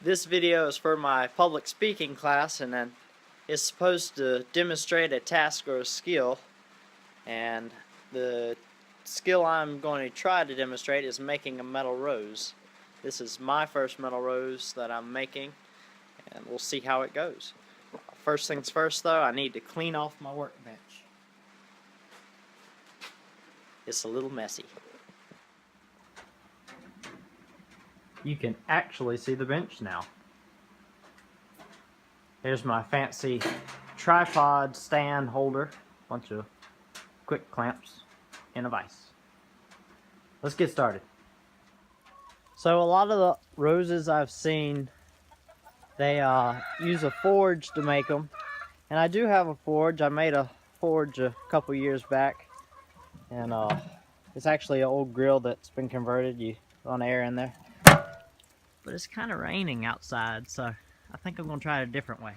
This video is for my public speaking class, and then it's supposed to demonstrate a task or a skill. And the skill I'm going to try to demonstrate is making a metal rose. This is my first metal rose that I'm making, and we'll see how it goes. First things first though, I need to clean off my workbench. It's a little messy. You can actually see the bench now. There's my fancy tripod stand holder, bunch of quick clamps and a vise. Let's get started. So a lot of the roses I've seen, they use a forge to make them, and I do have a forge. I made a forge a couple years back, and it's actually an old grill that's been converted. You run air in there, but it's kind of raining outside, so I think I'm gonna try it a different way.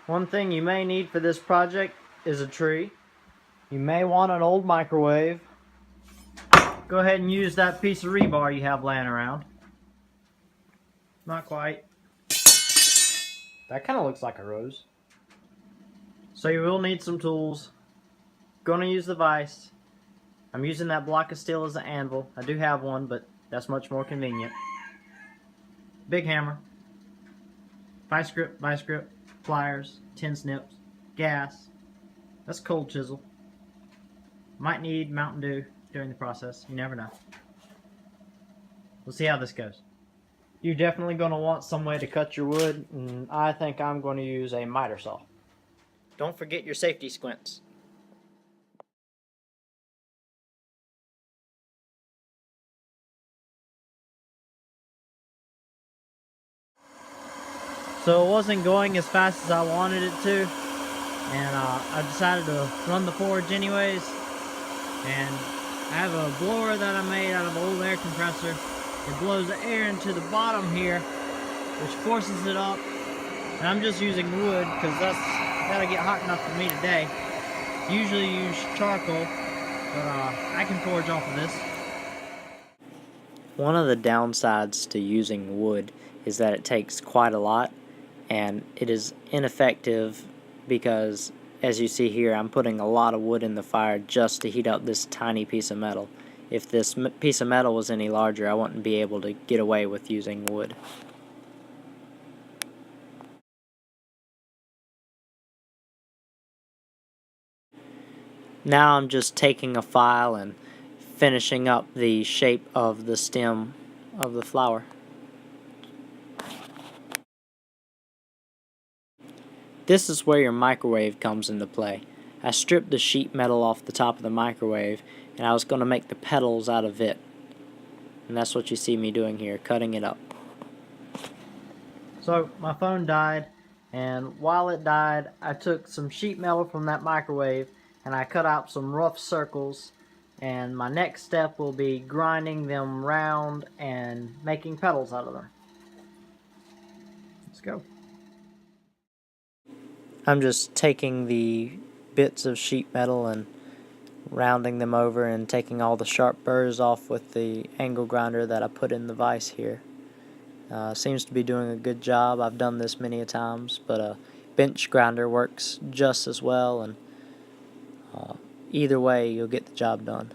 One thing you may need for this project is a tree. You may want an old microwave. Go ahead and use that piece of rebar you have laying around. Not quite. That kind of looks like a rose. So you will need some tools. Gonna use the vise. I'm using that block of steel as an anvil. I do have one, but that's much more convenient. Big hammer. Vice grip, pliers, tin snips, gas. That's cold chisel. Might need Mountain Dew during the process. You never know. We'll see how this goes. You're definitely going to want some way to cut your wood, and I think I'm going to use a miter saw. Don't forget your safety squints. So it wasn't going as fast as I wanted it to, and I decided to run the forge anyways. And I have a blower that I made out of an old air compressor. It blows the air into the bottom here, which forces it up. And I'm just using wood because that's gotta get hot enough for me today. Usually use charcoal, but I can forge off of this. One of the downsides to using wood is that it takes quite a lot, and it is ineffective because, as you see here, I'm putting a lot of wood in the fire just to heat up this tiny piece of metal. If this piece of metal was any larger, I wouldn't be able to get away with using wood. Now I'm just taking a file and finishing up the shape of the stem of the flower. This is where your microwave comes into play. I stripped the sheet metal off the top of the microwave, and I was going to make the petals out of it. And that's what you see me doing here, cutting it up. So my phone died, and while it died, I took some sheet metal from that microwave and I cut out some rough circles, and my next step will be grinding them round and making petals out of them. Let's go. I'm just taking the bits of sheet metal and rounding them over and taking all the sharp burrs off with the angle grinder that I put in the vise here. Seems to be doing a good job. I've done this many a times, but a bench grinder works just as well, and either way you'll get the job done.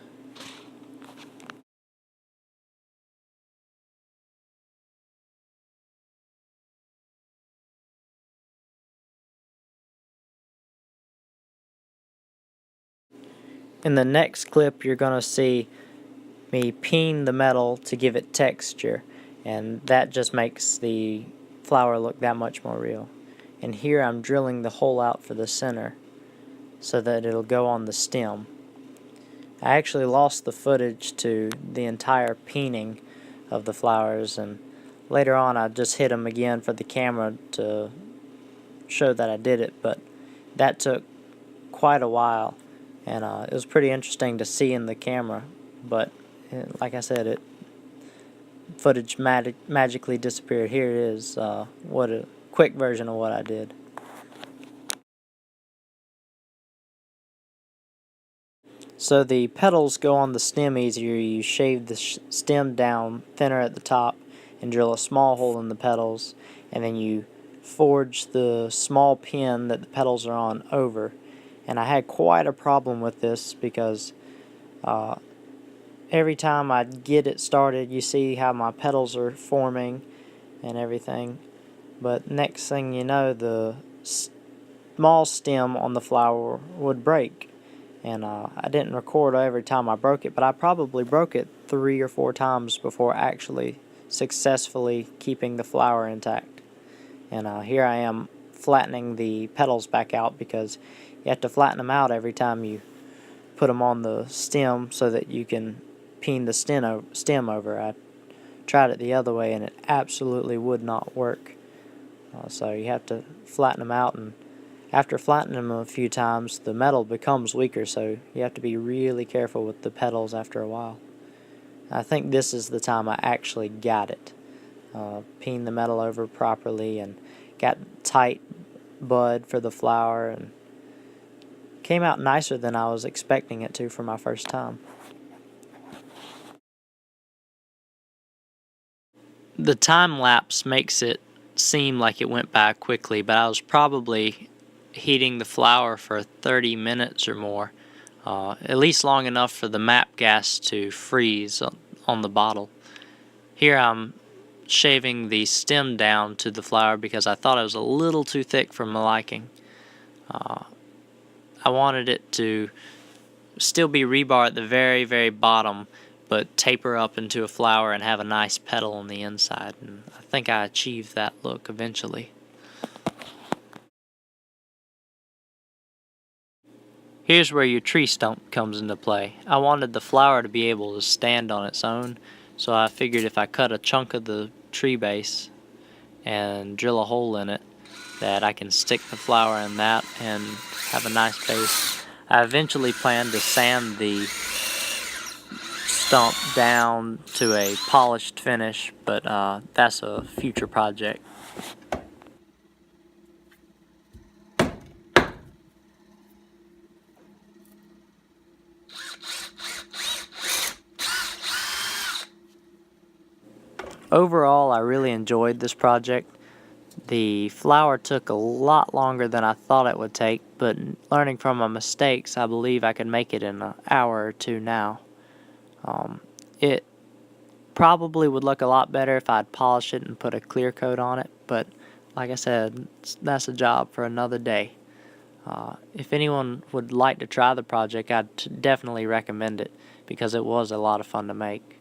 In the next clip you're going to see me peen the metal to give it texture, and that just makes the flower look that much more real. And here I'm drilling the hole out for the center so that it'll go on the stem. I actually lost the footage to the entire peening of the flowers, and later on I just hit them again for the camera to show that I did it, but that took quite a while, and it was pretty interesting to see in the camera, but like I said, footage magically disappeared. Here it is, what a quick version of what I did. So the petals go on the stem easier. You shave the stem down thinner at the top and drill a small hole in the petals, and then you forge the small pin that the petals are on over. And I had quite a problem with this because every time I'd get it started, you see how my petals are forming and everything, but next thing you know, the small stem on the flower would break. And I didn't record every time I broke it, but I probably broke it 3 or 4 times before actually successfully keeping the flower intact. And here I am flattening the petals back out, because you have to flatten them out every time you put them on the stem so that you can peen the stem over. I tried it the other way and it absolutely would not work. So you have to flatten them out, and after flattening them a few times, the metal becomes weaker, so you have to be really careful with the petals after a while. I think this is the time I actually got it. Peened the metal over properly and got tight bud for the flower, and came out nicer than I was expecting it to for my first time. The time lapse makes it seem like it went by quickly, but I was probably heating the flower for 30 minutes or more, at least long enough for the MAP gas to freeze on the bottle. Here I'm shaving the stem down to the flower because I thought it was a little too thick for my liking. I wanted it to still be rebar at the very, very bottom, but taper up into a flower and have a nice petal on the inside, and I think I achieved that look eventually. Here's where your tree stump comes into play. I wanted the flower to be able to stand on its own, so I figured if I cut a chunk of the tree base and drill a hole in it, that I can stick the flower in that and have a nice base. I eventually plan to sand the stump down to a polished finish, but that's a future project. Overall, I really enjoyed this project. The flower took a lot longer than I thought it would take, but learning from my mistakes, I believe I can make it in an hour or two now. It probably would look a lot better if I'd polish it and put a clear coat on it, but like I said, that's a job for another day. If anyone would like to try the project, I'd definitely recommend it because it was a lot of fun to make.